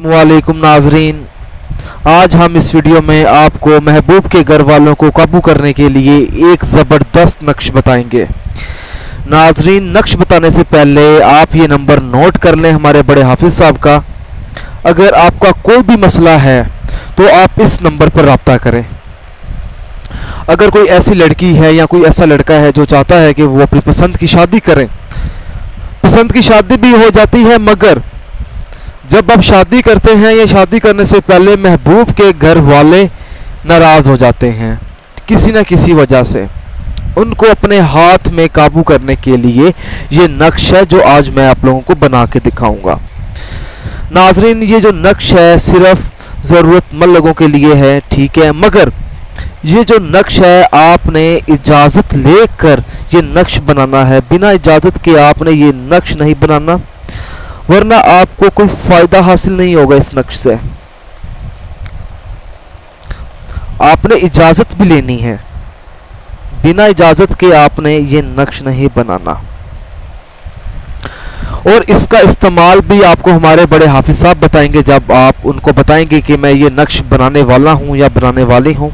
वालेकुम नाजरीन, आज हम इस वीडियो में आपको महबूब के घर वालों को काबू करने के लिए एक ज़बरदस्त नक्श बताएंगे। नाजरीन, नक्श बताने से पहले आप ये नंबर नोट कर लें हमारे बड़े हाफिज़ साहब का। अगर आपका कोई भी मसला है तो आप इस नंबर पर रब्ता करें। अगर कोई ऐसी लड़की है या कोई ऐसा लड़का है जो चाहता है कि वो अपनी पसंद की शादी करें, पसंद की शादी भी हो जाती है, मगर जब आप शादी करते हैं या शादी करने से पहले महबूब के घर वाले नाराज़ हो जाते हैं किसी न किसी वजह से, उनको अपने हाथ में काबू करने के लिए ये नक्श है जो आज मैं आप लोगों को बना के दिखाऊंगा। नाजरीन, ये जो नक्श है सिर्फ ज़रूरतमंद लोगों के लिए है, ठीक है, मगर ये जो नक्श है आपने इजाज़त लेकर ये नक्श बनाना है। बिना इजाज़त के आपने ये नक्श नहीं बनाना, वरना आपको कोई फ़ायदा हासिल नहीं होगा इस नक्श से। आपने इजाज़त भी लेनी है, बिना इजाज़त के आपने ये नक्श नहीं बनाना। और इसका इस्तेमाल भी आपको हमारे बड़े हाफिज़ साहब बताएंगे जब आप उनको बताएंगे कि मैं ये नक्श बनाने वाला हूँ या बनाने वाली हूँ।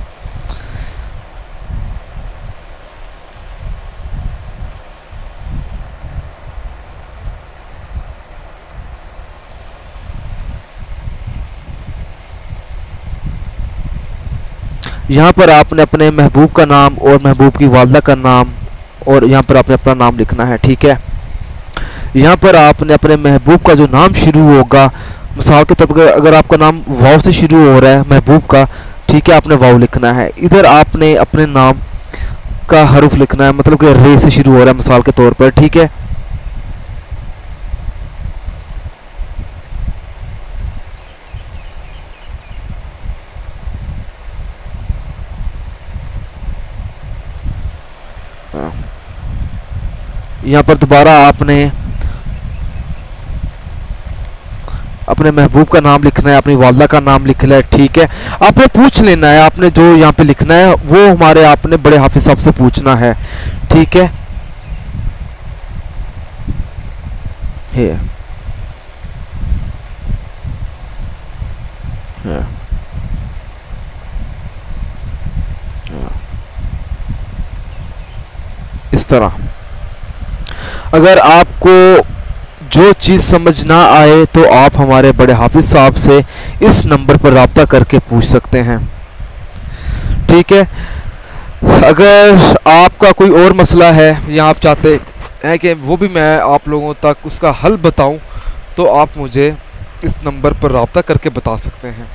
यहाँ पर आपने अपने महबूब का नाम और महबूब की वालदा का नाम और यहाँ पर आपने अपना नाम लिखना है, ठीक है। यहाँ पर आपने अपने महबूब का जो नाम शुरू होगा, मिसाल के तौर पर अगर आपका नाम वाव से शुरू हो रहा है महबूब का, ठीक है, आपने वाव लिखना है। इधर आपने अपने नाम का हरुफ लिखना है, मतलब कि रे से शुरू हो रहा है मिसाल के तौर पर, ठीक है। यहाँ पर दोबारा आपने अपने महबूब का नाम लिखना है, अपनी वालदा का नाम लिखना है, ठीक है। आपने पूछ लेना है, आपने जो यहाँ पे लिखना है वो हमारे आपने बड़े हाफिज़ साहब से पूछना है, ठीक है। इस तरह अगर आपको जो चीज़ समझ ना आए तो आप हमारे बड़े हाफिज़ साहब से इस नंबर पर रब्ता करके पूछ सकते हैं, ठीक है। अगर आपका कोई और मसला है या आप चाहते हैं कि वो भी मैं आप लोगों तक उसका हल बताऊं, तो आप मुझे इस नंबर पर रब्ता करके बता सकते हैं।